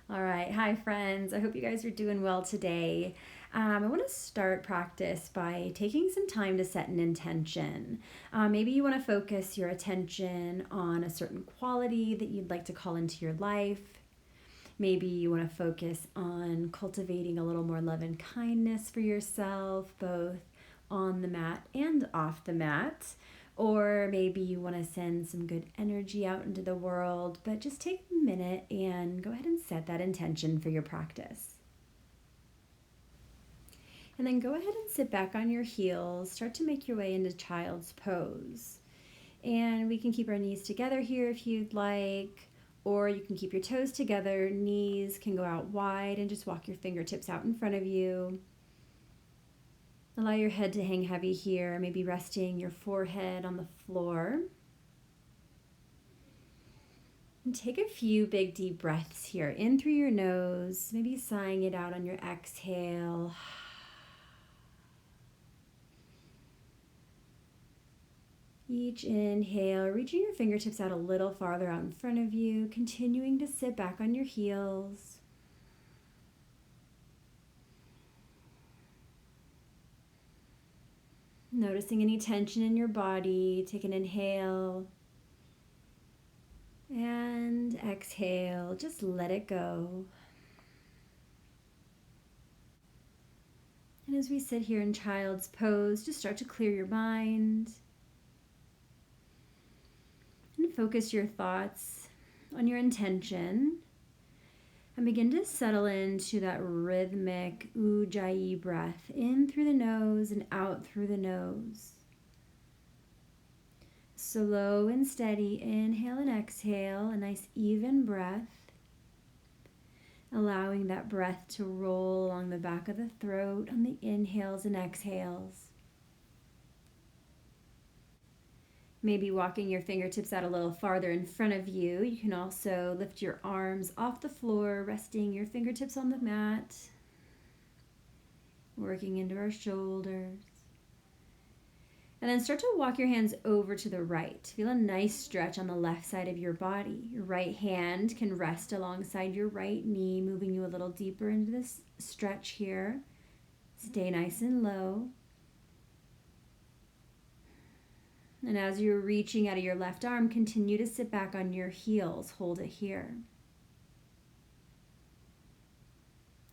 All right. Hi, friends. I hope you guys are doing well today. I want to start practice by taking some time to set an intention. Maybe you want to focus your attention on a certain quality that you'd like to call into your life. Maybe you want to focus on cultivating a little more love and kindness for yourself, both on the mat and off the mat. Or maybe you want to send some good energy out into the world, but just take a minute and go ahead and set that intention for your practice. And then go ahead and sit back on your heels. Start to make your way into child's pose. And we can keep our knees together here if you'd like, or you can keep your toes together. Knees can go out wide and just walk your fingertips out in front of you. Allow your head to hang heavy here, maybe resting your forehead on the floor. And take a few big deep breaths here, in through your nose, maybe sighing it out on your exhale. Each inhale, reaching your fingertips out a little farther out in front of you, continuing to sit back on your heels. Noticing any tension in your body, take an inhale and exhale, just let it go. And as we sit here in child's pose, just start to clear your mind and focus your thoughts on your intention and begin to settle into that rhythmic ujjayi breath in through the nose and out through the nose. Slow and steady inhale and exhale, a nice even breath, allowing that breath to roll along the back of the throat on the inhales and exhales. Maybe walking your fingertips out a little farther in front of you. You can also lift your arms off the floor, resting your fingertips on the mat, working into our shoulders. And then start to walk your hands over to the right. Feel a nice stretch on the left side of your body. Your right hand can rest alongside your right knee, moving you a little deeper into this stretch here. Stay nice and low. And as you're reaching out of your left arm, continue to sit back on your heels. Hold it here.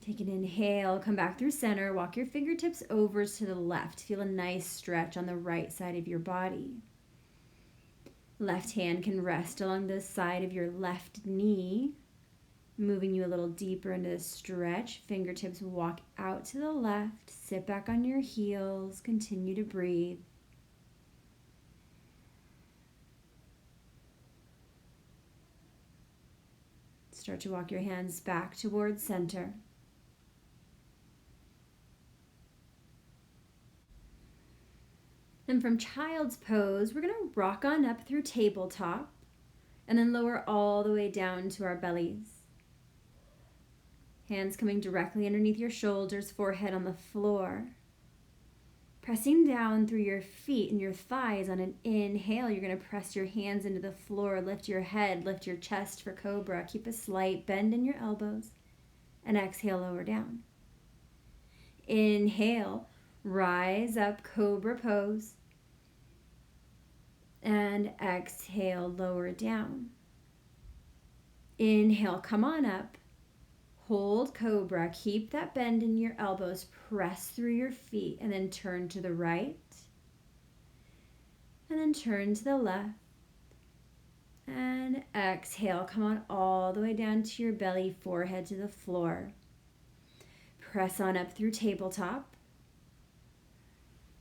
Take an inhale, come back through center, walk your fingertips over to the left. Feel a nice stretch on the right side of your body. Left hand can rest along the side of your left knee, moving you a little deeper into the stretch. Fingertips walk out to the left, sit back on your heels, continue to breathe. Start to walk your hands back towards center. Then from child's pose, we're going to rock on up through tabletop and then lower all the way down to our bellies. Hands coming directly underneath your shoulders, forehead on the floor. Pressing down through your feet and your thighs on an inhale, you're going to press your hands into the floor, lift your head, lift your chest for cobra. Keep a slight bend in your elbows and exhale, lower down. Inhale, rise up, cobra pose. And exhale, lower down. Inhale, come on up. Hold cobra, keep that bend in your elbows, press through your feet, and then turn to the right. And then turn to the left. And exhale, come on all the way down to your belly, forehead to the floor. Press on up through tabletop.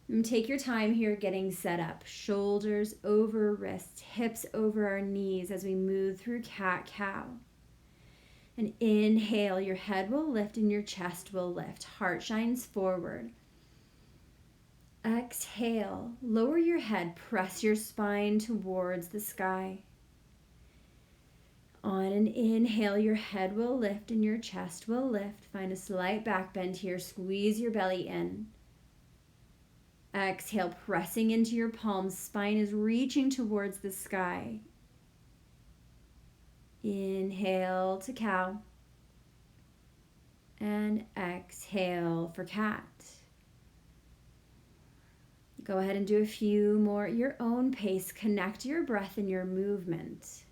And take your time here getting set up. Shoulders over wrists, hips over our knees as we move through cat-cow. And inhale, your head will lift and your chest will lift. Heart shines forward. Exhale, lower your head, press your spine towards the sky. On an inhale, your head will lift and your chest will lift. Find a slight back bend here, squeeze your belly in. Exhale, pressing into your palms, spine is reaching towards the sky. Inhale to cow. And exhale for cat. Go ahead and do a few more at your own pace. Connect your breath and your movement.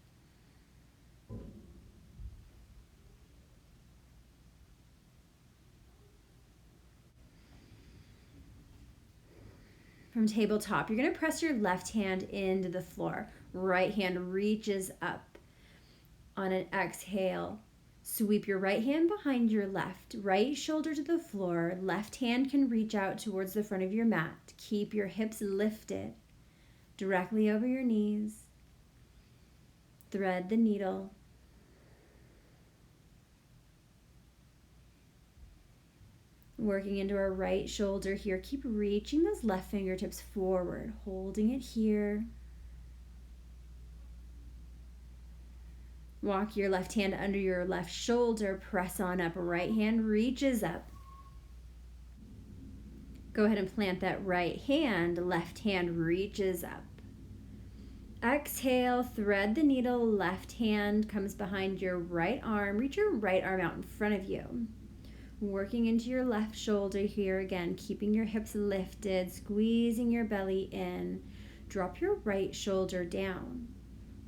From tabletop, you're going to press your left hand into the floor. Right hand reaches up. On an exhale, sweep your right hand behind your left. Right shoulder to the floor. Left hand can reach out towards the front of your mat. Keep your hips lifted directly over your knees. Thread the needle. Working into our right shoulder here. Keep reaching those left fingertips forward, holding it here. Walk your left hand under your left shoulder, press on up. Right hand reaches up. Go ahead and plant that right hand, left hand reaches up. Exhale, thread the needle, left hand comes behind your right arm. Reach your right arm out in front of you. Working into your left shoulder here again, keeping your hips lifted, squeezing your belly in. Drop your right shoulder down.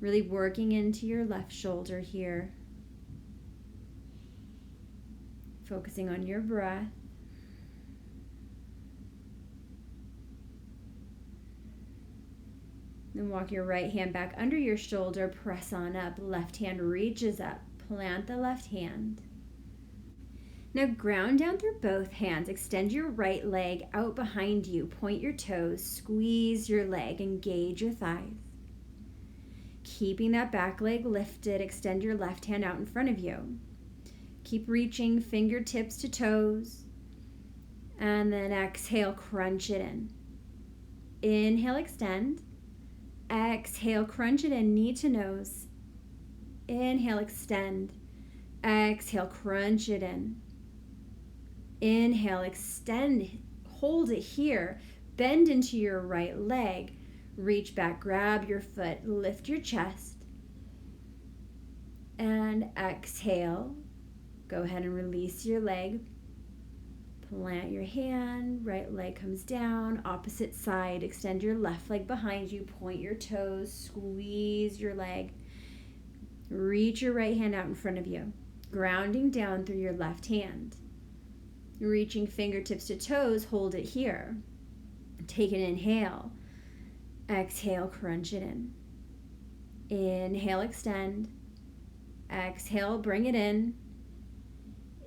Really working into your left shoulder here. Focusing on your breath. Then walk your right hand back under your shoulder, press on up. Left hand reaches up. Plant the left hand. Now ground down through both hands. Extend your right leg out behind you. Point your toes, squeeze your leg, engage your thighs. Keeping that back leg lifted, extend your left hand out in front of you. Keep reaching fingertips to toes. And then exhale, crunch it in. Inhale, extend. Exhale, crunch it in, knee to nose. Inhale, extend. Exhale, crunch it in. Inhale, extend, hold it here. Bend into your right leg. Reach back, grab your foot, lift your chest. And exhale. Go ahead and release your leg. Plant your hand, right leg comes down, opposite side. Extend your left leg behind you, point your toes, squeeze your leg. Reach your right hand out in front of you, grounding down through your left hand. Reaching fingertips to toes, hold it here. Take an inhale. Exhale, crunch it in. Inhale, extend. Exhale, bring it in.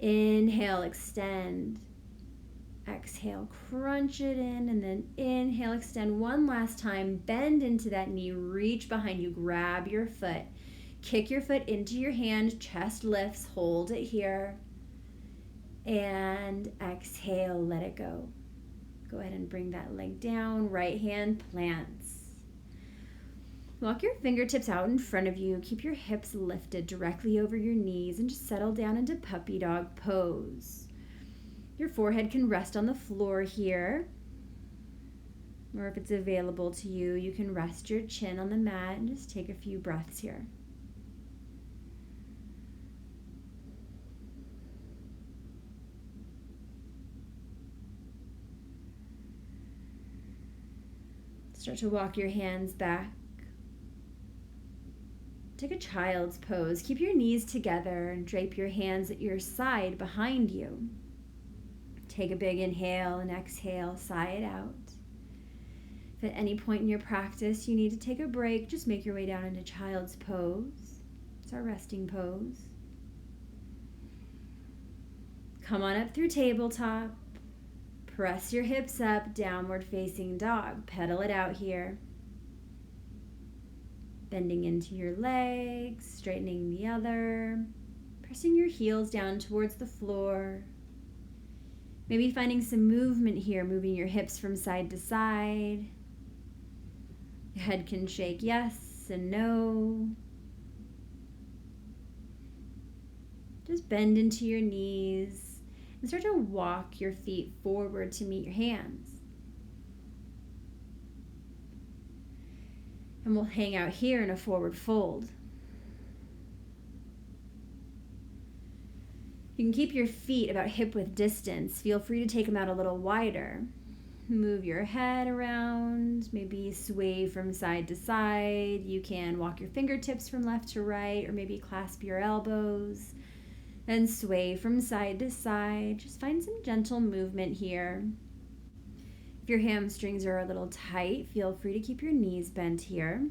Inhale, extend. Exhale, crunch it in, and then inhale, extend one last time. Bend into that knee, reach behind you, grab your foot. Kick your foot into your hand, chest lifts, hold it here. And exhale, let it go. Go ahead and bring that leg down, right hand plants. Walk your fingertips out in front of you. Keep your hips lifted directly over your knees and just settle down into puppy dog pose. Your forehead can rest on the floor here. Or if it's available to you, you can rest your chin on the mat and just take a few breaths here. Start to walk your hands back. Take a child's pose. Keep your knees together and drape your hands at your side behind you. Take a big inhale and exhale, sigh it out. If at any point in your practice you need to take a break, just make your way down into child's pose. It's our resting pose. Come on up through tabletop. Press your hips up, downward facing dog. Pedal it out here. Bending into your legs, straightening the other. Pressing your heels down towards the floor. Maybe finding some movement here, moving your hips from side to side. Your head can shake yes and no. Just bend into your knees and start to walk your feet forward to meet your hands. And we'll hang out here in a forward fold. You can keep your feet about hip-width distance. Feel free to take them out a little wider. Move your head around, maybe sway from side to side. You can walk your fingertips from left to right, or maybe clasp your elbows and sway from side to side. Just find some gentle movement here. If your hamstrings are a little tight, feel free to keep your knees bent here.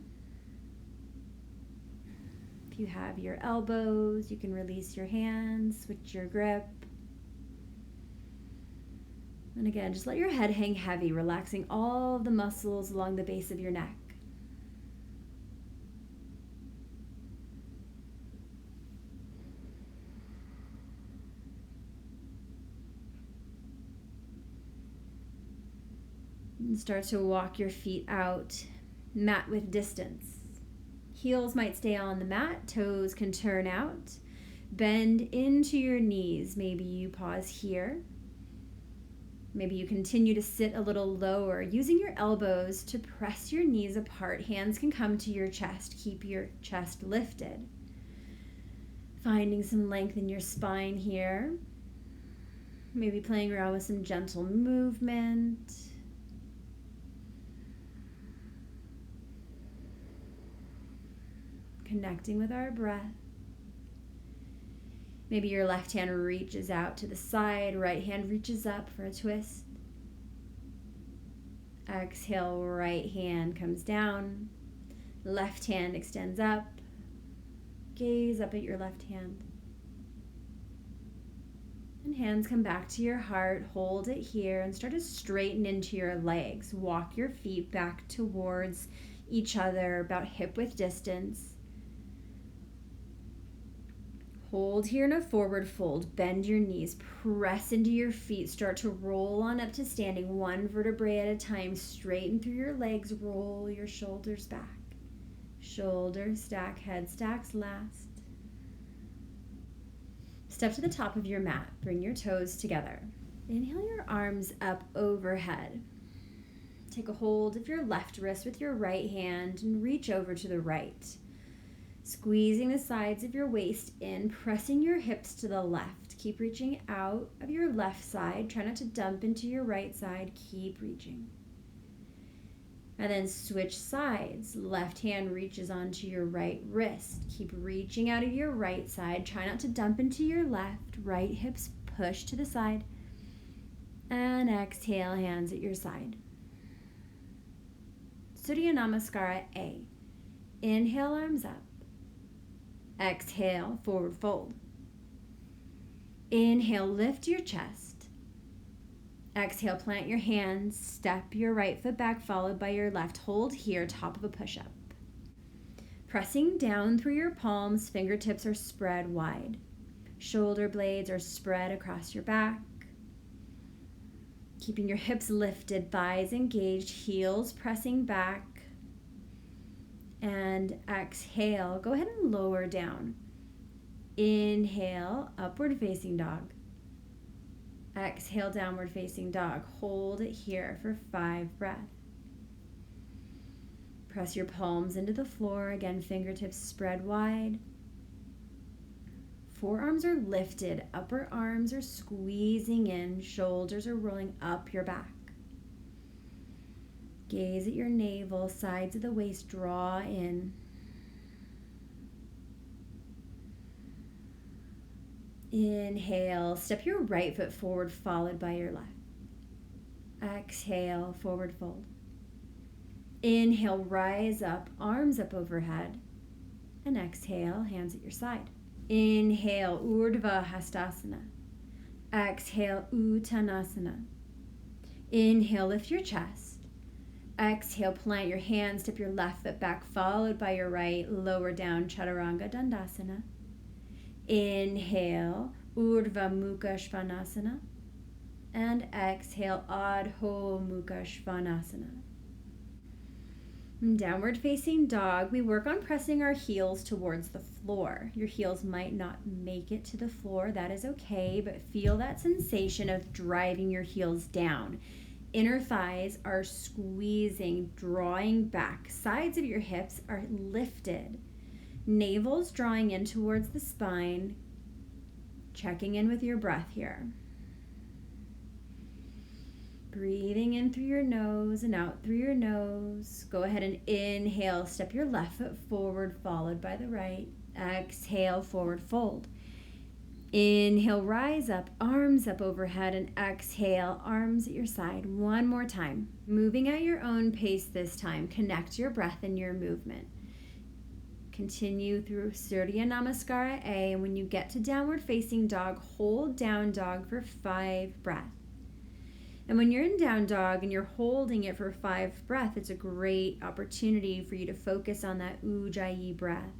If you have your elbows, you can release your hands, switch your grip. And again, just let your head hang heavy, relaxing all of the muscles along the base of your neck. And start to walk your feet out, mat width distance. Heels might stay on the mat, toes can turn out. Bend into your knees. Maybe you pause here. Maybe you continue to sit a little lower, using your elbows to press your knees apart. Hands can come to your chest. Keep your chest lifted. Finding some length in your spine here. Maybe playing around with some gentle movement. Connecting with our breath. Maybe your left hand reaches out to the side, right hand reaches up for a twist. Exhale, right hand comes down. Left hand extends up. Gaze up at your left hand. And hands come back to your heart. Hold it here and start to straighten into your legs. Walk your feet back towards each other, about hip width distance. Hold here in a forward fold. Bend your knees. Press into your feet. Start to roll on up to standing, one vertebrae at a time. Straighten through your legs. Roll your shoulders back. Shoulders stack, head stacks last. Step to the top of your mat. Bring your toes together. Inhale your arms up overhead. Take a hold of your left wrist with your right hand and reach over to the right. Squeezing the sides of your waist in, pressing your hips to the left. Keep reaching out of your left side. Try not to dump into your right side. Keep reaching. And then switch sides. Left hand reaches onto your right wrist. Keep reaching out of your right side. Try not to dump into your left. Right hips push to the side. And exhale, hands at your side. Surya Namaskara A. Inhale, arms up. Exhale, forward fold. Inhale, lift your chest. Exhale, plant your hands. Step your right foot back, followed by your left. Hold here, top of a push-up. Pressing down through your palms, fingertips are spread wide. Shoulder blades are spread across your back. Keeping your hips lifted, thighs engaged, heels pressing back. And exhale, go ahead and lower down. Inhale, upward facing dog. Exhale, downward facing dog. Hold it here for 5 breaths. Press your palms into the floor. Again, fingertips spread wide. Forearms are lifted. Upper arms are squeezing in. Shoulders are rolling up your back. Gaze at your navel, sides of the waist draw in. Inhale, step your right foot forward, followed by your left. Exhale, forward fold. Inhale, rise up, arms up overhead. And exhale, hands at your side. Inhale, Urdhva Hastasana. Exhale, Uttanasana. Inhale, lift your chest. Exhale, plant your hands, step your left foot back, followed by your right, lower down, Chaturanga Dandasana. Inhale, Urdhva Mukha Svanasana. And exhale, Adho Mukha Svanasana. Downward facing dog, we work on pressing our heels towards the floor. Your heels might not make it to the floor, that is okay, but feel that sensation of driving your heels down. Inner thighs are squeezing, drawing back. Sides of your hips are lifted. Navel's drawing in towards the spine. Checking in with your breath here. Breathing in through your nose and out through your nose. Go ahead and inhale. Step your left foot forward, followed by the right. Exhale, forward fold. Inhale, rise up, arms up overhead, and exhale, arms at your side. One more time. Moving at your own pace this time. Connect your breath and your movement. Continue through Surya Namaskara A, and when you get to downward facing dog, hold down dog for 5 breaths. And when you're in down dog and you're holding it for 5 breaths, it's a great opportunity for you to focus on that Ujjayi breath.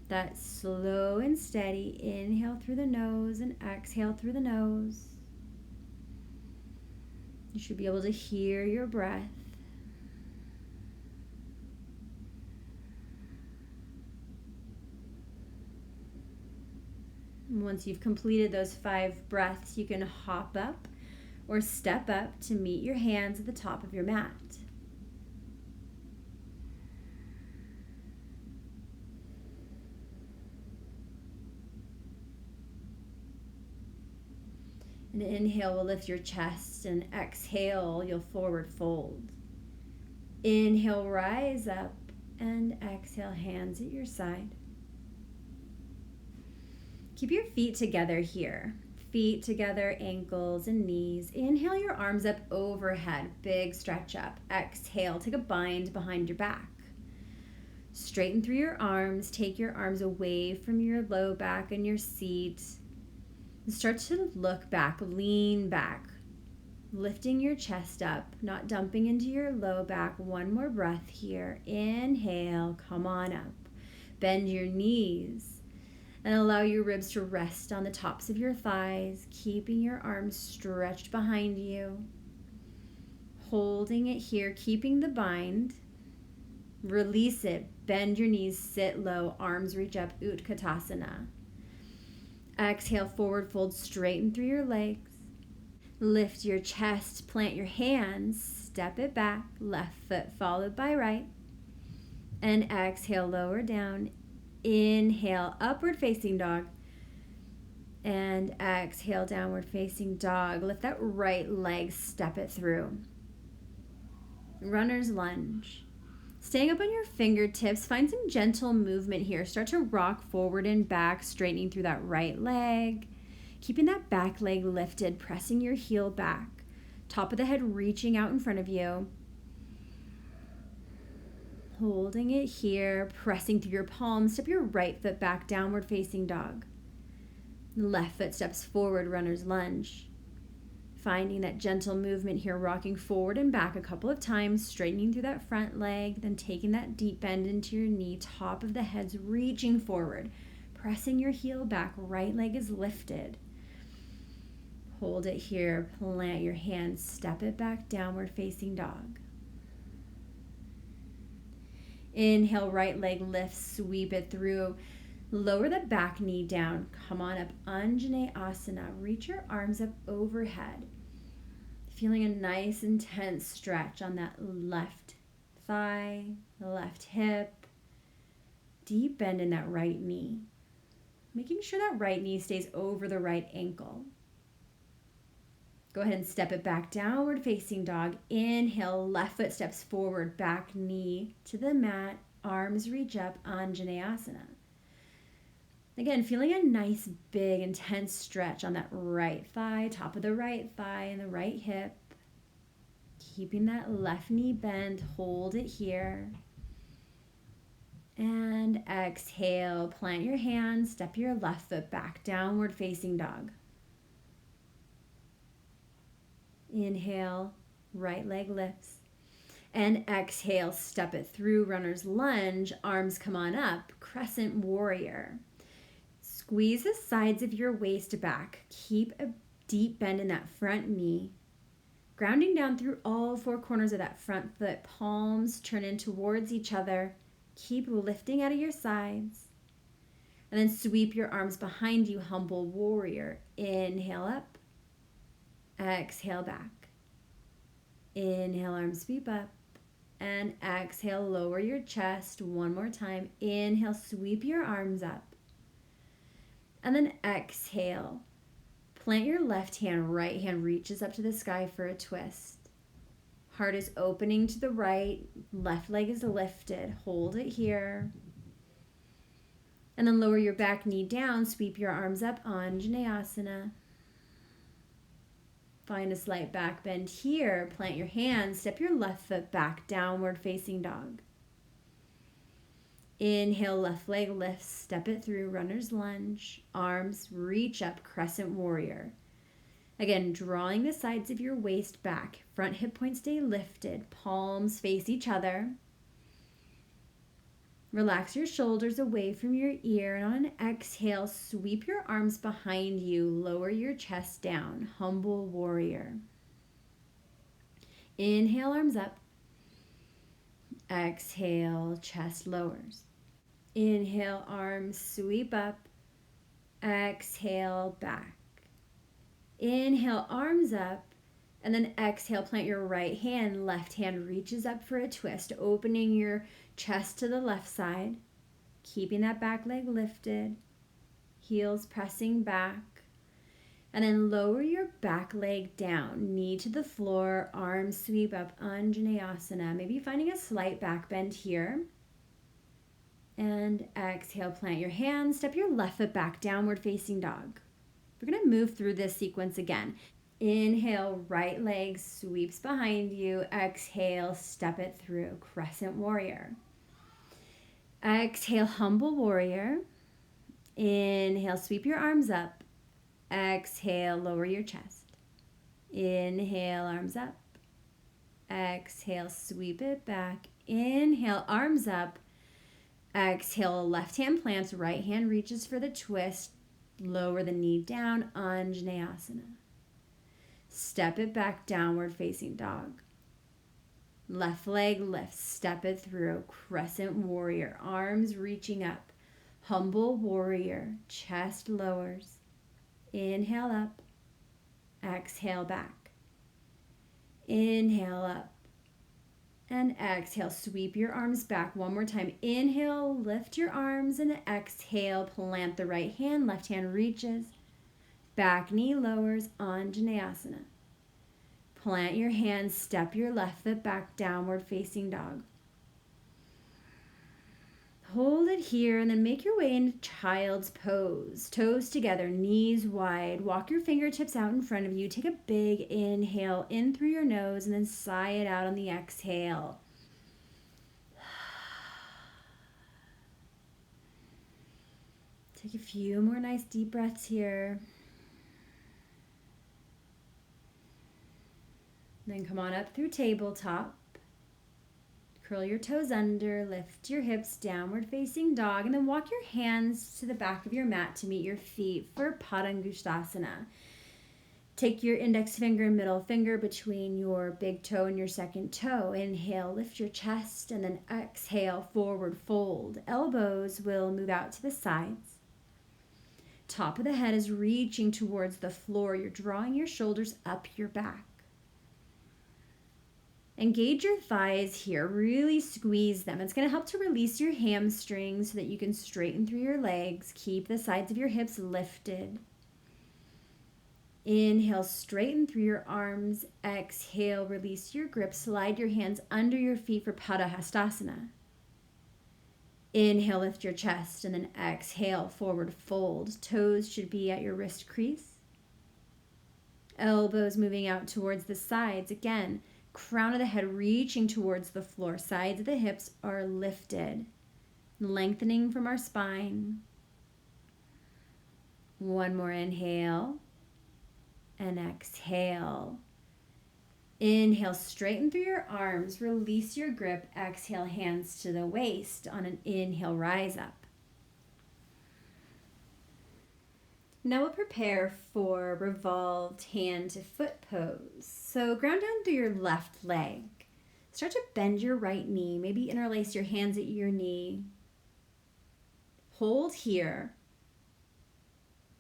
That slow and steady inhale through the nose and exhale through the nose. You should be able to hear your breath. And once you've completed those 5 breaths, you can hop up or step up to meet your hands at the top of your mat. And inhale will lift your chest, and exhale, you'll forward fold. Inhale, rise up, and exhale, hands at your side. Keep your feet together here. Feet together, ankles and knees. Inhale your arms up overhead, big stretch up. Exhale, take a bind behind your back. Straighten through your arms, take your arms away from your low back and your seat. And start to look back, lean back, lifting your chest up, not dumping into your low back. One more breath here. Inhale, come on up. Bend your knees. And allow your ribs to rest on the tops of your thighs, keeping your arms stretched behind you. Holding it here, keeping the bind. Release it, bend your knees, sit low, arms reach up, Utkatasana. Exhale, forward fold, straighten through your legs. Lift your chest, plant your hands, step it back, left foot followed by right. And exhale, lower down. Inhale, upward facing dog. And exhale, downward facing dog. Lift that right leg, step it through. Runner's lunge. Staying up on your fingertips, find some gentle movement here. Start to rock forward and back, straightening through that right leg. Keeping that back leg lifted, pressing your heel back. Top of the head reaching out in front of you. Holding it here, pressing through your palms. Step your right foot back, downward facing dog. Left foot steps forward, runner's lunge. Finding that gentle movement here, rocking forward and back a couple of times, straightening through that front leg, then taking that deep bend into your knee, top of the head's reaching forward, pressing your heel back, right leg is lifted. Hold it here, plant your hands, step it back, downward facing dog. Inhale, right leg lifts, sweep it through. Lower the back knee down. Come on up, Anjaneyasana. Reach your arms up overhead. Feeling a nice, intense stretch on that left thigh, the left hip. Deep bend in that right knee. Making sure that right knee stays over the right ankle. Go ahead and step it back, downward facing dog. Inhale, left foot steps forward, back knee to the mat, arms reach up, Anjaneyasana. Again, feeling a nice, big, intense stretch on that right thigh, top of the right thigh and the right hip. Keeping that left knee bent, hold it here. And exhale, plant your hands, step your left foot back, downward facing dog. Inhale, right leg lifts. And exhale, step it through, runner's lunge, arms come on up, crescent warrior. Squeeze the sides of your waist back. Keep a deep bend in that front knee. Grounding down through all 4 corners of that front foot. Palms turn in towards each other. Keep lifting out of your sides. And then sweep your arms behind you, humble warrior. Inhale up. Exhale back. Inhale, arms sweep up. And exhale, lower your chest. One more time. Inhale, sweep your arms up. And then exhale. Plant your left hand, right hand reaches up to the sky for a twist. Heart is opening to the right, left leg is lifted. Hold it here. And then lower your back knee down, sweep your arms up, Anjaneyasana. Find a slight back bend here. Plant your hands, step your left foot back, downward facing dog. Inhale, left leg lifts, step it through, runner's lunge. Arms reach up, crescent warrior. Again, drawing the sides of your waist back. Front hip points stay lifted, palms face each other. Relax your shoulders away from your ear, and on an exhale, sweep your arms behind you, lower your chest down, humble warrior. Inhale, arms up. Exhale, chest lowers. Inhale, arms sweep up. Exhale, back. Inhale, arms up. And then exhale, plant your right hand. Left hand reaches up for a twist, opening your chest to the left side. Keeping that back leg lifted. Heels pressing back. And then lower your back leg down. Knee to the floor. Arms sweep up. Anjaneyasana. Maybe finding a slight back bend here. And exhale, plant your hands. Step your left foot back, downward facing dog. We're going to move through this sequence again. Inhale, right leg sweeps behind you. Exhale, step it through, crescent warrior. Exhale, humble warrior. Inhale, sweep your arms up. Exhale, lower your chest. Inhale, arms up. Exhale, sweep it back. Inhale, arms up. Exhale, left hand plants, right hand reaches for the twist. Lower the knee down, Anjaneyasana. Step it back, downward facing dog. Left leg lifts, step it through, crescent warrior. Arms reaching up, humble warrior. Chest lowers. Inhale up, exhale back. Inhale up. And exhale, sweep your arms back one more time. Inhale, lift your arms, and exhale, plant the right hand, left hand reaches. Back knee lowers, Anjaneyasana. Plant your hands, step your left foot back, downward facing dog. Hold it here and then make your way into child's pose. Toes together, knees wide. Walk your fingertips out in front of you. Take a big inhale in through your nose and then sigh it out on the exhale. Take a few more nice deep breaths here. Then come on up through tabletop. Curl your toes under, lift your hips, downward facing dog, and then walk your hands to the back of your mat to meet your feet for Padangusthasana. Take your index finger and middle finger between your big toe and your second toe. Inhale, lift your chest, and then exhale, forward fold. Elbows will move out to the sides. Top of the head is reaching towards the floor. You're drawing your shoulders up your back. Engage your thighs here. Really squeeze them. It's going to help to release your hamstrings so that you can straighten through your legs. Keep the sides of your hips lifted. Inhale, straighten through your arms. Exhale, release your grip. Slide your hands under your feet for Padahastasana. Inhale, lift your chest, and then exhale, forward fold. Toes should be at your wrist crease. Elbows moving out towards the sides. Again, crown of the head reaching towards the floor. Sides of the hips are lifted, lengthening from our spine. One more inhale and exhale. Inhale, straighten through your arms, release your grip. Exhale, hands to the waist. On an inhale, rise up. Now we'll prepare for revolved hand to foot pose. So ground down through your left leg. Start to bend your right knee. Maybe interlace your hands at your knee. Hold here.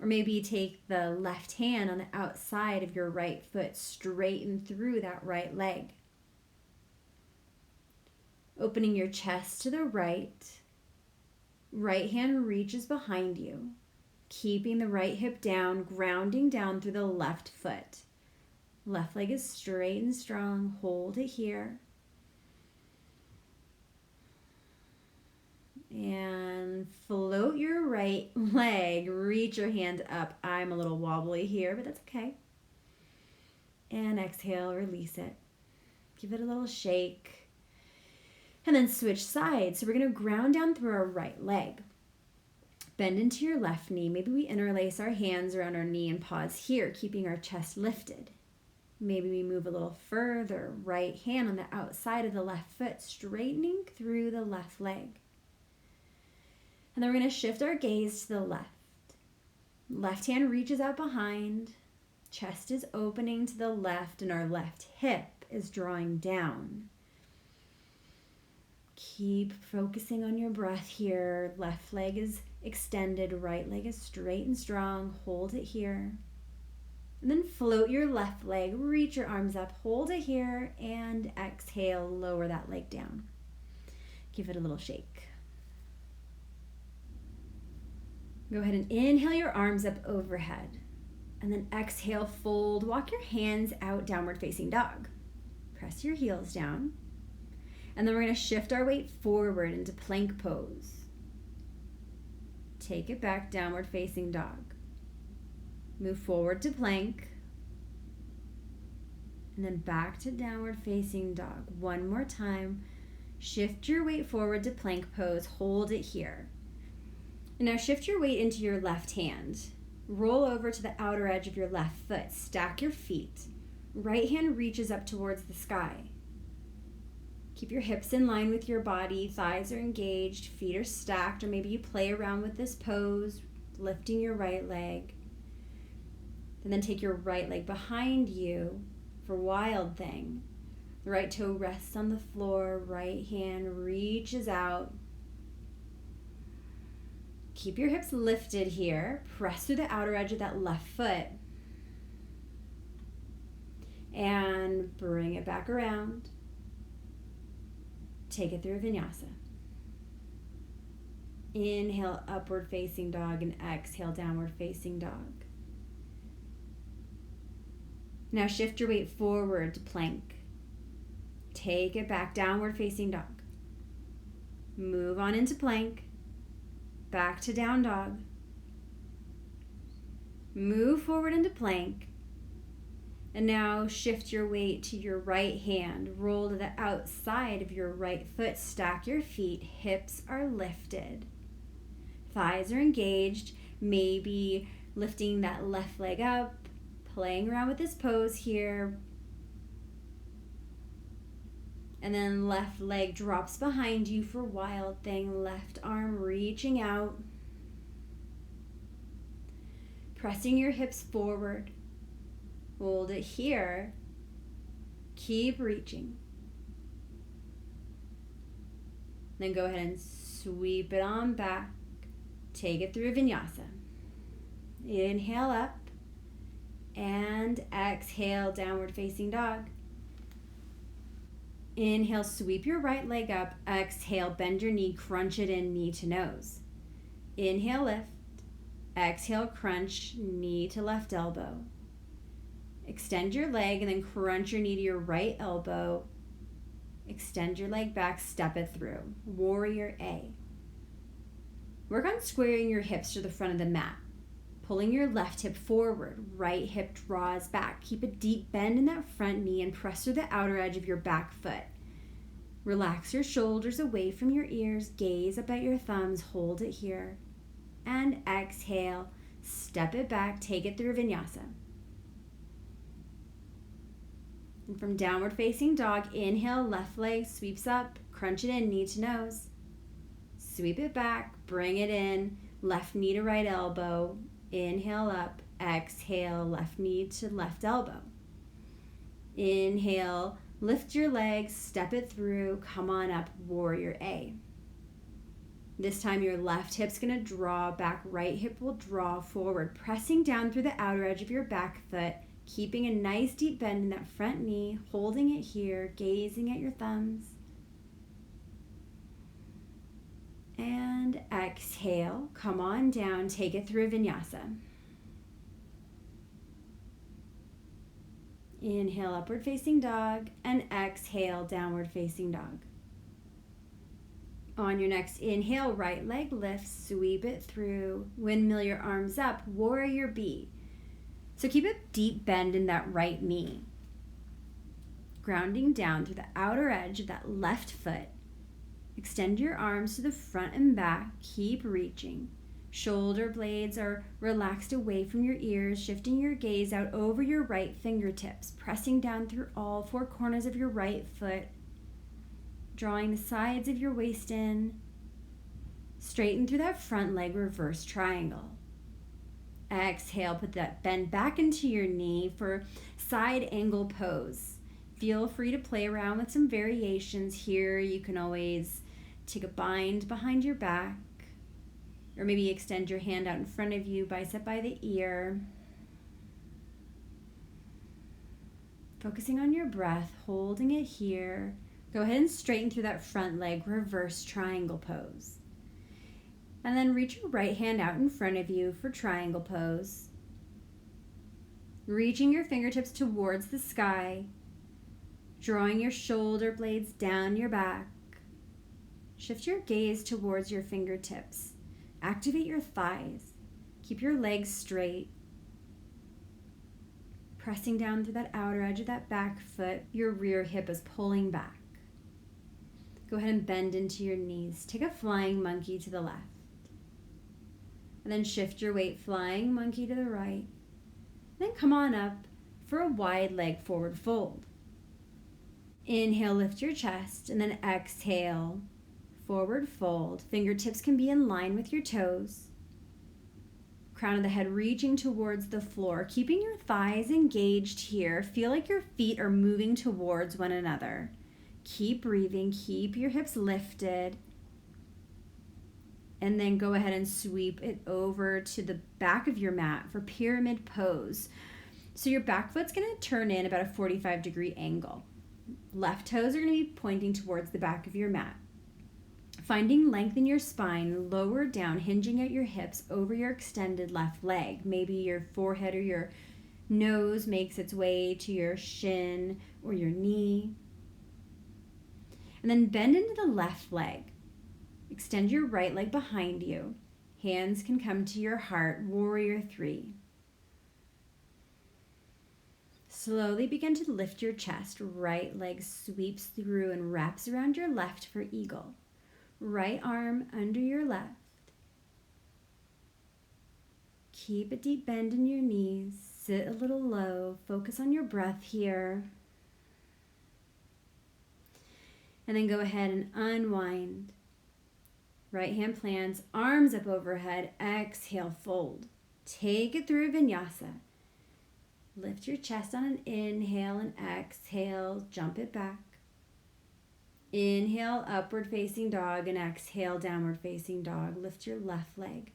Or maybe take the left hand on the outside of your right foot. Straighten through that right leg. Opening your chest to the right. Right hand reaches behind you. Keeping the right hip down, grounding down through the left foot. Left leg is straight and strong. Hold it here. And float your right leg. Reach your hand up. I'm a little wobbly here, but that's okay. And exhale, release it. Give it a little shake. And then switch sides. So we're going to ground down through our right leg. Bend into your left knee. Maybe we interlace our hands around our knee and pause here, keeping our chest lifted. Maybe we move a little further. Right hand on the outside of the left foot, straightening through the left leg. And then we're going to shift our gaze to the left. Left hand reaches out behind. Chest is opening to the left and our left hip is drawing down. Keep focusing on your breath here. Left leg is extended. Right leg is straight and strong. Hold it here. And then float your left leg. Reach your arms up. Hold it here. And exhale. Lower that leg down. Give it a little shake. Go ahead and inhale your arms up overhead. And then exhale, fold. Walk your hands out, downward facing dog. Press your heels down. And then we're going to shift our weight forward into plank pose. Take it back, downward facing dog. Move forward to plank. And then back to downward facing dog. One more time. Shift your weight forward to plank pose. Hold it here. And now shift your weight into your left hand. Roll over to the outer edge of your left foot. Stack your feet. Right hand reaches up towards the sky. Keep your hips in line with your body. Thighs are engaged. Feet are stacked. Or maybe you play around with this pose, lifting your right leg. And then take your right leg behind you for wild thing. The right toe rests on the floor. Right hand reaches out. Keep your hips lifted here. Press through the outer edge of that left foot. And bring it back around. Take it through a vinyasa. Inhale, upward facing dog, and exhale, downward facing dog. Now shift your weight forward to plank. Take it back, downward facing dog. Move on into plank. Back to down dog. Move forward into plank. And now shift your weight to your right hand. Roll to the outside of your right foot. Stack your feet. Hips are lifted. Thighs are engaged. Maybe lifting that left leg up. Playing around with this pose here. And then left leg drops behind you for wild thing. Left arm reaching out. Pressing your hips forward. Hold it here. Keep reaching. Then go ahead and sweep it on back. Take it through vinyasa. Inhale up. And exhale, downward facing dog. Inhale, sweep your right leg up. Exhale, bend your knee, crunch it in, knee to nose. Inhale, lift. Exhale, crunch, knee to left elbow. Extend your leg and then crunch your knee to your right elbow. Extend your leg back, step it through. Warrior A. Work on squaring your hips to the front of the mat. Pulling your left hip forward, right hip draws back. Keep a deep bend in that front knee and press through the outer edge of your back foot. Relax your shoulders away from your ears. Gaze up at your thumbs. Hold it here. And exhale. Step it back. Take it through vinyasa. And from downward facing dog, inhale, left leg sweeps up. Crunch it in, knee to nose. Sweep it back. Bring it in. Left knee to right elbow. Inhale up, exhale, left knee to left elbow. Inhale, lift your legs, step it through, come on up, warrior A. This time your left hip's gonna draw back, right hip will draw forward, pressing down through the outer edge of your back foot, keeping a nice deep bend in that front knee, holding it here, gazing at your thumbs. And exhale, come on down, take it through vinyasa. Inhale, upward facing dog, and exhale, downward facing dog. On your next inhale, right leg lifts, sweep it through, windmill your arms up, warrior B. So keep a deep bend in that right knee. Grounding down through the outer edge of that left foot. Extend your arms to the front and back, keep reaching. Shoulder blades are relaxed away from your ears, shifting your gaze out over your right fingertips, pressing down through all four corners of your right foot, drawing the sides of your waist in. Straighten through that front leg, reverse triangle. Exhale, put that bend back into your knee for side angle pose. Feel free to play around with some variations here. You can always take a bind behind your back, or maybe extend your hand out in front of you, bicep by the ear. Focusing on your breath, holding it here. Go ahead and straighten through that front leg, reverse triangle pose. And then reach your right hand out in front of you for triangle pose. Reaching your fingertips towards the sky, drawing your shoulder blades down your back. Shift your gaze towards your fingertips. Activate your thighs. Keep your legs straight. Pressing down through that outer edge of that back foot, your rear hip is pulling back. Go ahead and bend into your knees. Take a flying monkey to the left. And then shift your weight, flying monkey to the right. Then come on up for a wide leg forward fold. Inhale, lift your chest, and then exhale, forward fold. Fingertips can be in line with your toes. Crown of the head reaching towards the floor, keeping your thighs engaged here. Feel like your feet are moving towards one another. Keep breathing, keep your hips lifted. And then go ahead and sweep it over to the back of your mat for pyramid pose. So your back foot's going to turn in about a 45-degree angle. Left toes are going to be pointing towards the back of your mat. Finding length in your spine, lower down, hinging at your hips over your extended left leg. Maybe your forehead or your nose makes its way to your shin or your knee. And then bend into the left leg. Extend your right leg behind you. Hands can come to your heart, warrior 3. Slowly begin to lift your chest. Right leg sweeps through and wraps around your left for eagle. Right arm under your left. Keep a deep bend in your knees. Sit a little low. Focus on your breath here. And then go ahead and unwind. Right hand plants, arms up overhead. Exhale, fold. Take it through vinyasa. Lift your chest on an inhale and exhale. Jump it back. Inhale, upward facing dog, and exhale, downward facing dog. Lift your left leg.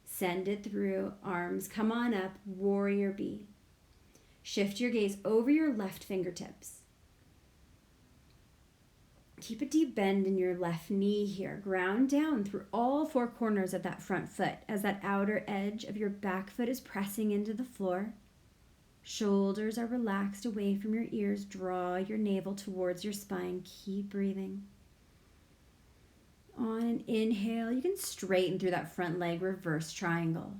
Send it through. Arms come on up. Warrior B. Shift your gaze over your left fingertips. Keep a deep bend in your left knee here. Ground down through all four corners of that front foot as that outer edge of your back foot is pressing into the floor. Shoulders are relaxed away from your ears. Draw your navel towards your spine. Keep breathing. On an inhale, you can straighten through that front leg, reverse triangle.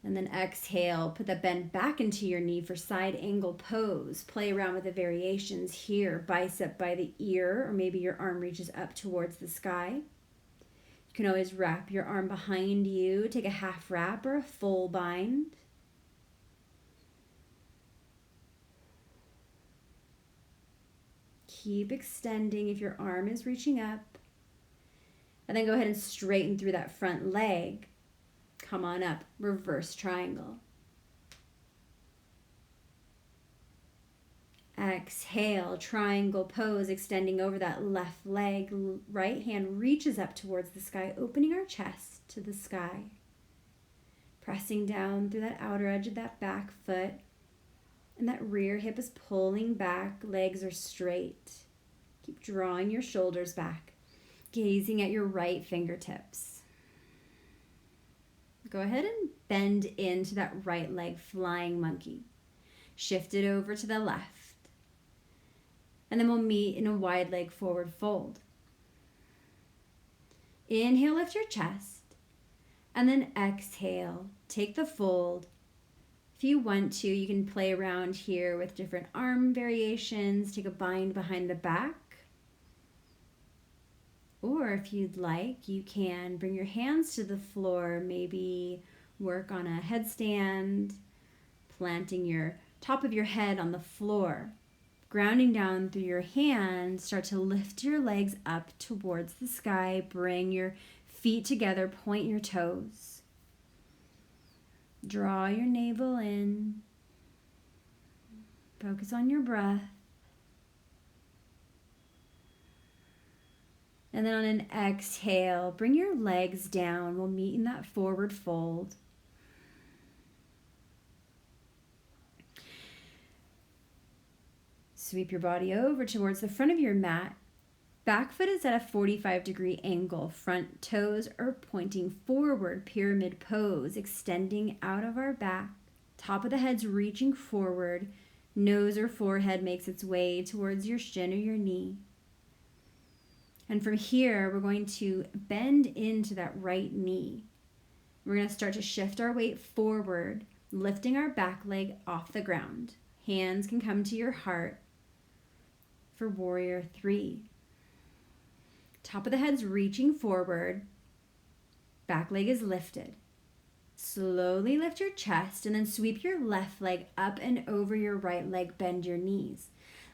And then exhale, put that bend back into your knee for side angle pose. Play around with the variations here. Bicep by the ear, or maybe your arm reaches up towards the sky. You can always wrap your arm behind you. Take a half wrap or a full bind. Keep extending if your arm is reaching up. And then go ahead and straighten through that front leg. Come on up, reverse triangle. Exhale, triangle pose, extending over that left leg. Right hand reaches up towards the sky, opening our chest to the sky. Pressing down through that outer edge of that back foot. And that rear hip is pulling back, legs are straight. Keep drawing your shoulders back. Gazing at your right fingertips. Go ahead and bend into that right leg, flying monkey. Shift it over to the left. And then we'll meet in a wide leg forward fold. Inhale, lift your chest. And then exhale, take the fold. If you want to, you can play around here with different arm variations. Take a bind behind the back. Or if you'd like, you can bring your hands to the floor, maybe work on a headstand, planting your top of your head on the floor. Grounding down through your hands, start to lift your legs up towards the sky. Bring your feet together, point your toes. Draw your navel in. Focus on your breath. And then on an exhale, bring your legs down. We'll meet in that forward fold. Sweep your body over towards the front of your mat. Back foot is at a 45-degree angle. Front toes are pointing forward, pyramid pose, extending out of our back. Top of the head's reaching forward. Nose or forehead makes its way towards your shin or your knee. And from here, we're going to bend into that right knee. We're going to start to shift our weight forward, lifting our back leg off the ground. Hands can come to your heart for warrior 3. Top of the head's reaching forward. Back leg is lifted. Slowly lift your chest and then sweep your left leg up and over your right leg. Bend your knees.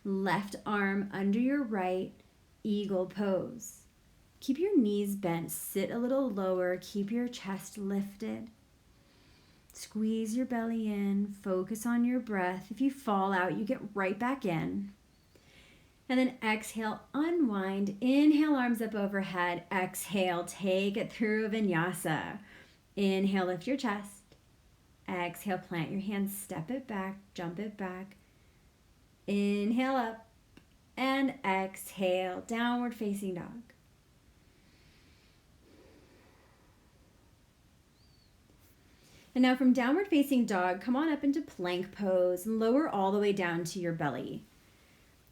Left arm under your right. Eagle pose. Keep your knees bent, sit a little lower, keep your chest lifted. Squeeze your belly in, focus on your breath. If you fall out, you get right back in. And then exhale, unwind. Inhale, arms up overhead. Exhale, take it through vinyasa. Inhale, lift your chest. Exhale, plant your hands, step it back, jump it back. Inhale up. And exhale, downward facing dog. And now from downward facing dog, come on up into plank pose and lower all the way down to your belly.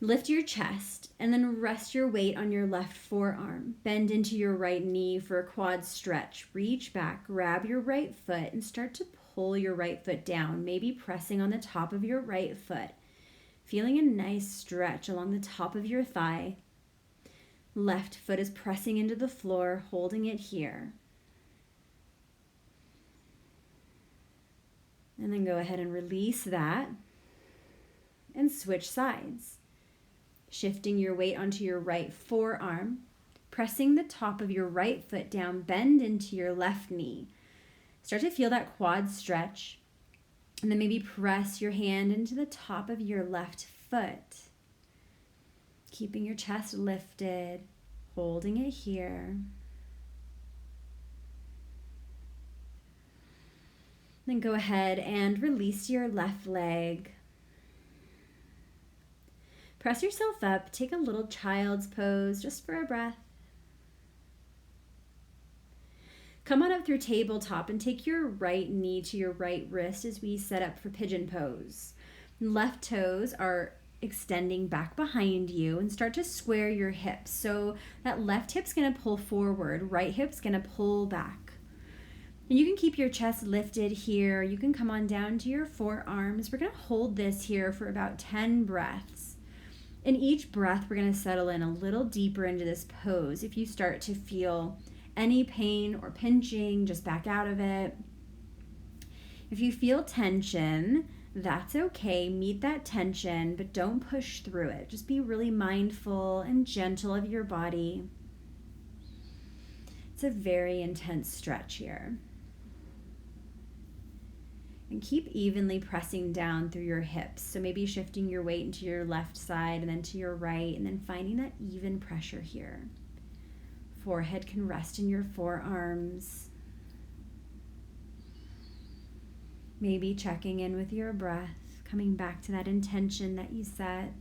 Lift your chest and then rest your weight on your left forearm. Bend into your right knee for a quad stretch. Reach back, grab your right foot and start to pull your right foot down, maybe pressing on the top of your right foot. Feeling a nice stretch along the top of your thigh. Left foot is pressing into the floor, holding it here. And then go ahead and release that and switch sides. Shifting your weight onto your right forearm, pressing the top of your right foot down, bend into your left knee. Start to feel that quad stretch. And then maybe press your hand into the top of your left foot. Keeping your chest lifted, holding it here. Then go ahead and release your left leg. Press yourself up, take a little child's pose just for a breath. Come on up through tabletop and take your right knee to your right wrist as we set up for pigeon pose. Left toes are extending back behind you and start to square your hips. So that left hip's going to pull forward, right hip's going to pull back. And you can keep your chest lifted here. You can come on down to your forearms. We're going to hold this here for about 10 breaths. In each breath, we're going to settle in a little deeper into this pose. If you start to feel any pain or pinching, just back out of it. If you feel tension, that's okay. Meet that tension, but don't push through it. Just be really mindful and gentle of your body. It's a very intense stretch here. And keep evenly pressing down through your hips. So maybe shifting your weight into your left side and then to your right, and then finding that even pressure here. Forehead can rest in your forearms. Maybe checking in with your breath, coming back to that intention that you set.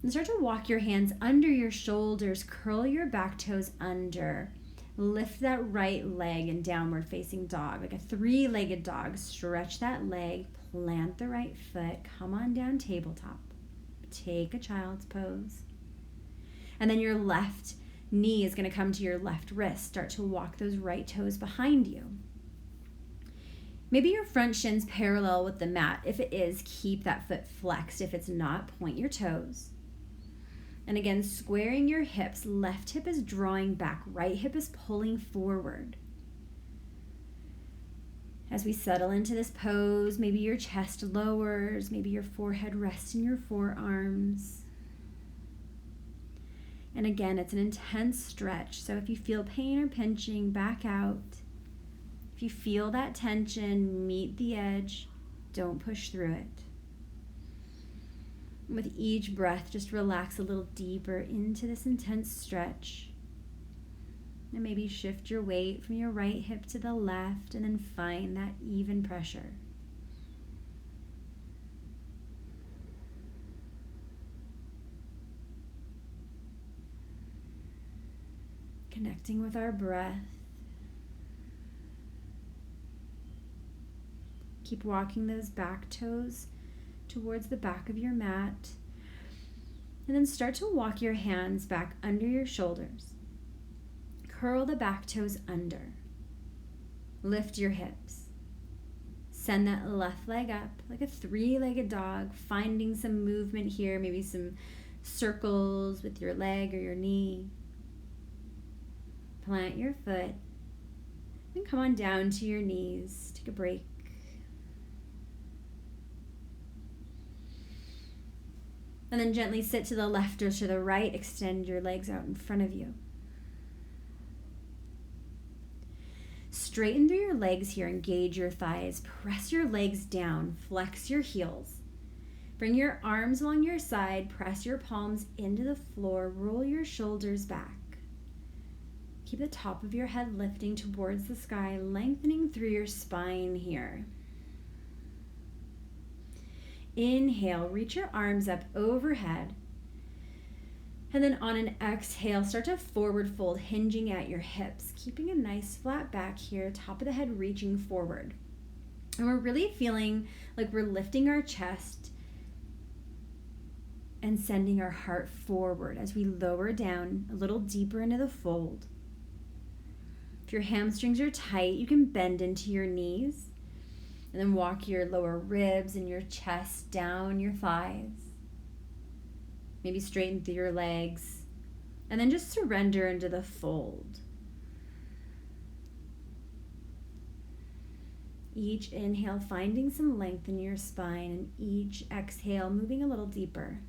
And start to walk your hands under your shoulders, curl your back toes under. Lift that right leg in downward facing dog, like a 3-legged dog. Stretch that leg, plant the right foot, come on down tabletop. Take a child's pose. And then your left knee is going to come to your left wrist. Start to walk those right toes behind you. Maybe your front shin's parallel with the mat. If it is, keep that foot flexed. If it's not, point your toes. And again, squaring your hips. Left hip is drawing back. Right hip is pulling forward. As we settle into this pose, maybe your chest lowers. Maybe your forehead rests in your forearms. And again, it's an intense stretch. So if you feel pain or pinching, back out. If you feel that tension, meet the edge. Don't push through it. With each breath, just relax a little deeper into this intense stretch. And maybe shift your weight from your right hip to the left and then find that even pressure. Connecting with our breath. Keep walking those back toes towards the back of your mat. And then start to walk your hands back under your shoulders. Curl the back toes under. Lift your hips. Send that left leg up like a 3-legged dog, finding some movement here, maybe some circles with your leg or your knee. Plant your foot and come on down to your knees. Take a break. And then gently sit to the left or to the right. Extend your legs out in front of you. Straighten through your legs here. Engage your thighs. Press your legs down. Flex your heels. Bring your arms along your side. Press your palms into the floor. Roll your shoulders back. Keep the top of your head lifting towards the sky, lengthening through your spine here. Inhale, reach your arms up overhead. And then on an exhale, start to forward fold, hinging at your hips, keeping a nice flat back here, top of the head reaching forward. And we're really feeling like we're lifting our chest and sending our heart forward as we lower down a little deeper into the fold. If your hamstrings are tight, you can bend into your knees and then walk your lower ribs and your chest down your thighs. Maybe straighten through your legs and then just surrender into the fold. Each inhale, finding some length in your spine, and each exhale, moving a little deeper.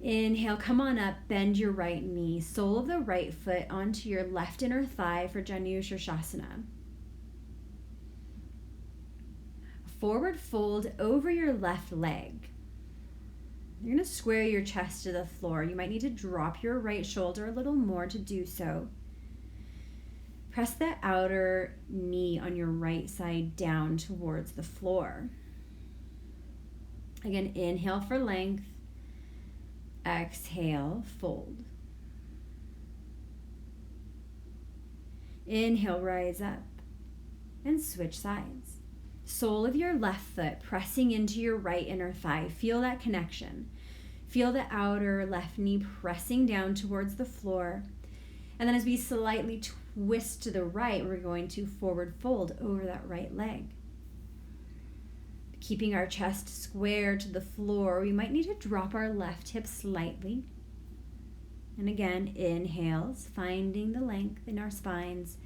Inhale, come on up, bend your right knee, sole of the right foot onto your left inner thigh for Janu Shirshasana. Forward fold over your left leg. You're going to square your chest to the floor. You might need to drop your right shoulder a little more to do so. Press the outer knee on your right side down towards the floor. Again, inhale for length. Exhale, fold. Inhale, rise up and switch sides. Sole of your left foot pressing into your right inner thigh. Feel that connection. Feel the outer left knee pressing down towards the floor. And then as we slightly twist to the right, we're going to forward fold over that right leg. Keeping our chest square to the floor, we might need to drop our left hip slightly. And again, inhales, finding the length in our spines,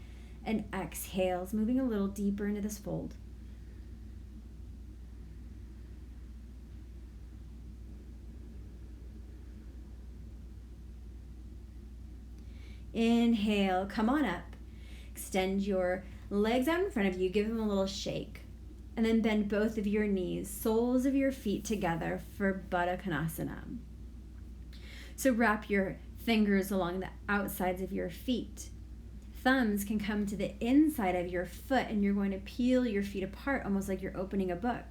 and exhales, moving a little deeper into this fold. Inhale, come on up. Extend your legs out in front of you, give them a little shake. And then bend both of your knees, soles of your feet together for Baddha Konasana. So wrap your fingers along the outsides of your feet. Thumbs can come to the inside of your foot, and you're going to peel your feet apart almost like you're opening a book.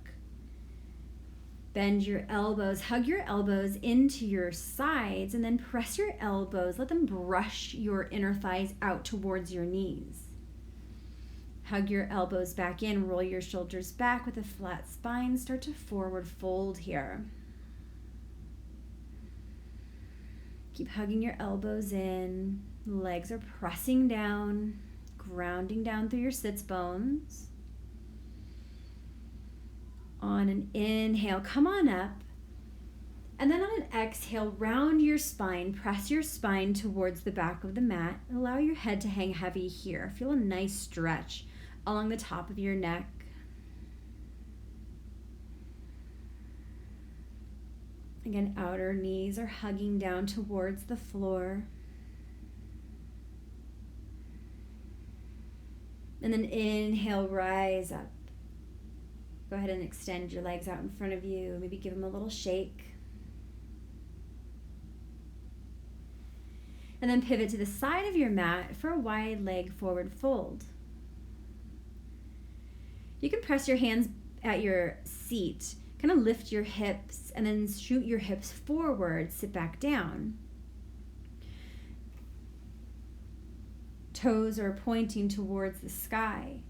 Bend your elbows, hug your elbows into your sides, and then press your elbows. Let them brush your inner thighs out towards your knees. Hug your elbows back in, roll your shoulders back with a flat spine. Start to forward fold here. Keep hugging your elbows in. Legs are pressing down, grounding down through your sits bones. On an inhale, come on up. And then on an exhale, round your spine. Press your spine towards the back of the mat. Allow your head to hang heavy here. Feel a nice stretch along the top of your neck. Again, outer knees are hugging down towards the floor. And then inhale, rise up. Go ahead and extend your legs out in front of you. Maybe give them a little shake. And then pivot to the side of your mat for a wide leg forward fold. You can press your hands at your seat, kind of lift your hips, and then shoot your hips forward, sit back down. Toes are pointing towards the sky.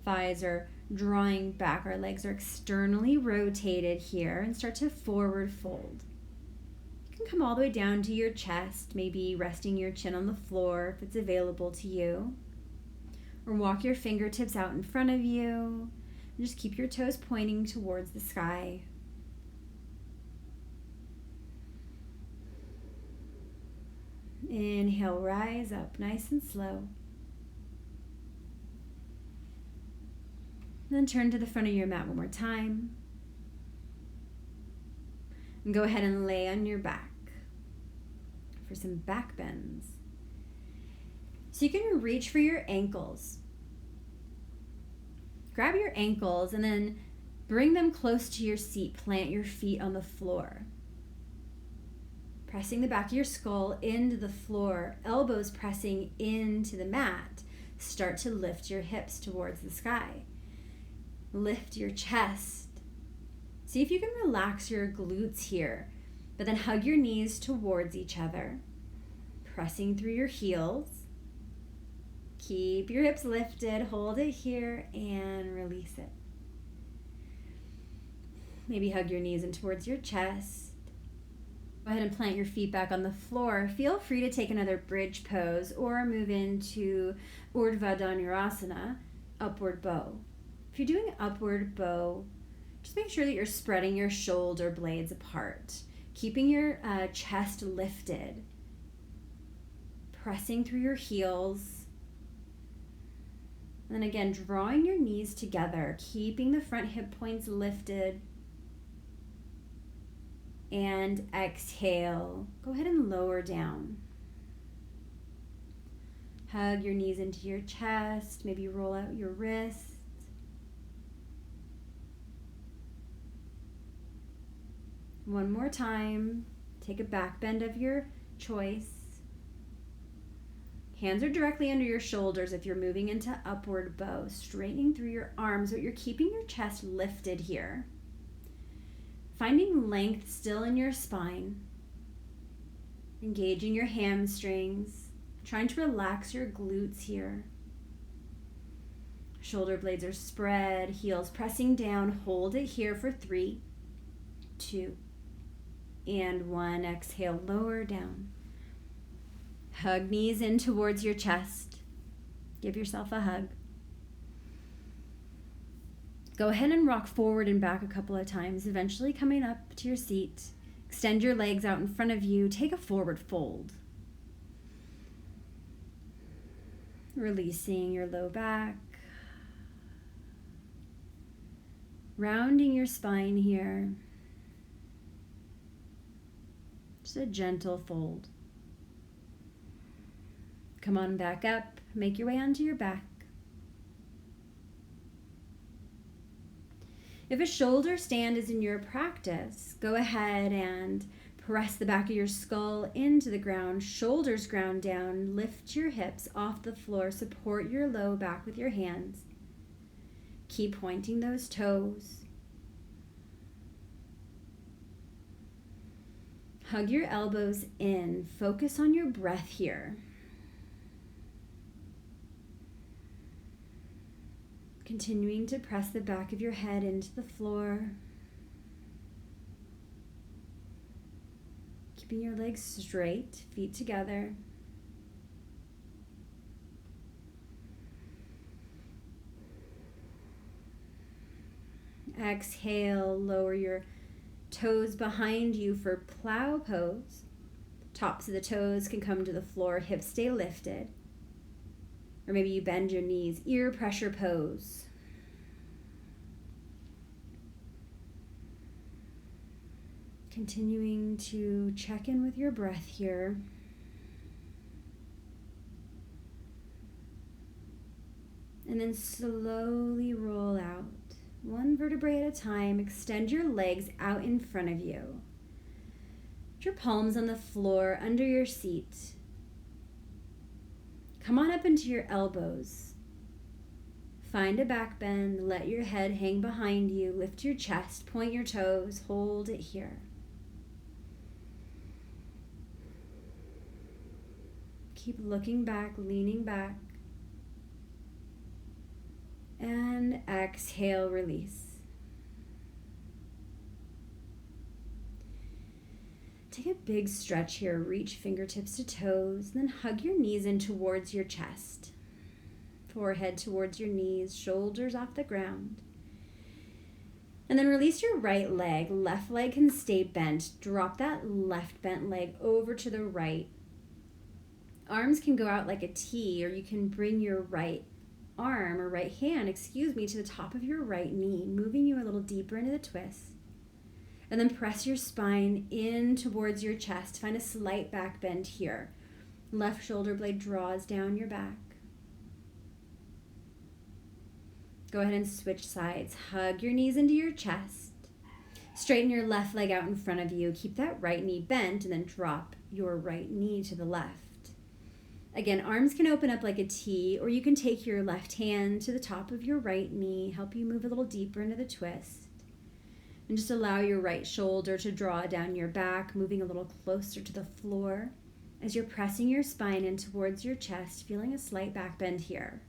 Thighs are drawing back. Our legs are externally rotated here, and start to forward fold. You can come all the way down to your chest, maybe resting your chin on the floor if it's available to you. Or walk your fingertips out in front of you. And just keep your toes pointing towards the sky. Inhale, rise up nice and slow. Then turn to the front of your mat one more time. And go ahead and lay on your back for some back bends. So you can reach for your ankles. Grab your ankles and then bring them close to your seat. Plant your feet on the floor. Pressing the back of your skull into the floor, elbows pressing into the mat. Start to lift your hips towards the sky. Lift your chest. See if you can relax your glutes here, but then hug your knees towards each other, pressing through your heels. Keep your hips lifted, hold it here, and release it. Maybe hug your knees in towards your chest. Go ahead and plant your feet back on the floor. Feel free to take another bridge pose or move into Urdhva Dhanurasana, upward bow. If you're doing upward bow, just make sure that you're spreading your shoulder blades apart, keeping your chest lifted, pressing through your heels. And then again, drawing your knees together, keeping the front hip points lifted. And exhale. Go ahead and lower down. Hug your knees into your chest. Maybe roll out your wrists. One more time. Take a back bend of your choice. Hands are directly under your shoulders if you're moving into upward bow, straightening through your arms, but you're keeping your chest lifted here. Finding length still in your spine. Engaging your hamstrings. Trying to relax your glutes here. Shoulder blades are spread, heels pressing down. Hold it here for 3, 2, and 1. Exhale, lower down. Hug knees in towards your chest. Give yourself a hug. Go ahead and rock forward and back a couple of times, eventually coming up to your seat. Extend your legs out in front of you. Take a forward fold. Releasing your low back. Rounding your spine here. Just a gentle fold. Come on back up. Make your way onto your back. If a shoulder stand is in your practice, go ahead and press the back of your skull into the ground, shoulders ground down, lift your hips off the floor, support your low back with your hands. Keep pointing those toes. Hug your elbows in. Focus on your breath here. Continuing to press the back of your head into the floor. Keeping your legs straight, feet together. Exhale, lower your toes behind you for plow pose. Tops of the toes can come to the floor, hips stay lifted. Or maybe you bend your knees, ear pressure pose. Continuing to check in with your breath here. And then slowly roll out. One vertebrae at a time. Extend your legs out in front of you. Put your palms on the floor under your seat. Come on up into your elbows. Find a back bend. Let your head hang behind you. Lift your chest. Point your toes. Hold it here. Keep looking back, leaning back. And exhale, release. Take a big stretch here. Reach fingertips to toes. Then hug your knees in towards your chest. Forehead towards your knees. Shoulders off the ground. And then release your right leg. Left leg can stay bent. Drop that left bent leg over to the right. Arms can go out like a T, or you can bring your right arm or right hand, to the top of your right knee, moving you a little deeper into the twist. And then press your spine in towards your chest. Find a slight back bend here. Left shoulder blade draws down your back. Go ahead and switch sides. Hug your knees into your chest. Straighten your left leg out in front of you. Keep that right knee bent and then drop your right knee to the left. Again, arms can open up like a T, or you can take your left hand to the top of your right knee, help you move a little deeper into the twist. And just allow your right shoulder to draw down your back, moving a little closer to the floor as you're pressing your spine in towards your chest, feeling a slight back bend here.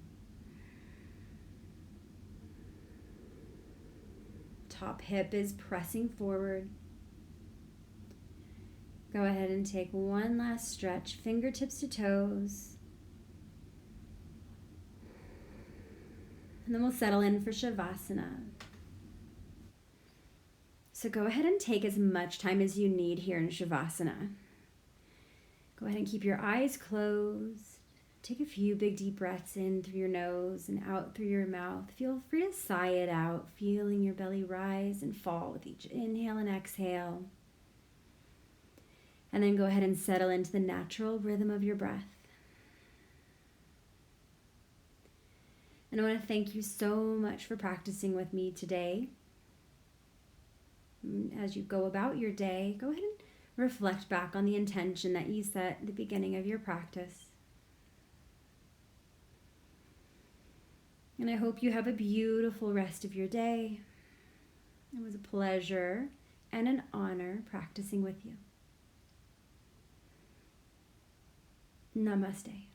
Top hip is pressing forward. Go ahead and take one last stretch, fingertips to toes. And then we'll settle in for Shavasana. So go ahead and take as much time as you need here in Shavasana. Go ahead and keep your eyes closed. Take a few big deep breaths in through your nose and out through your mouth. Feel free to sigh it out, feeling your belly rise and fall with each inhale and exhale. And then go ahead and settle into the natural rhythm of your breath. And I want to thank you so much for practicing with me today. As you go about your day, go ahead and reflect back on the intention that you set at the beginning of your practice. And I hope you have a beautiful rest of your day. It was a pleasure and an honor practicing with you. Namaste.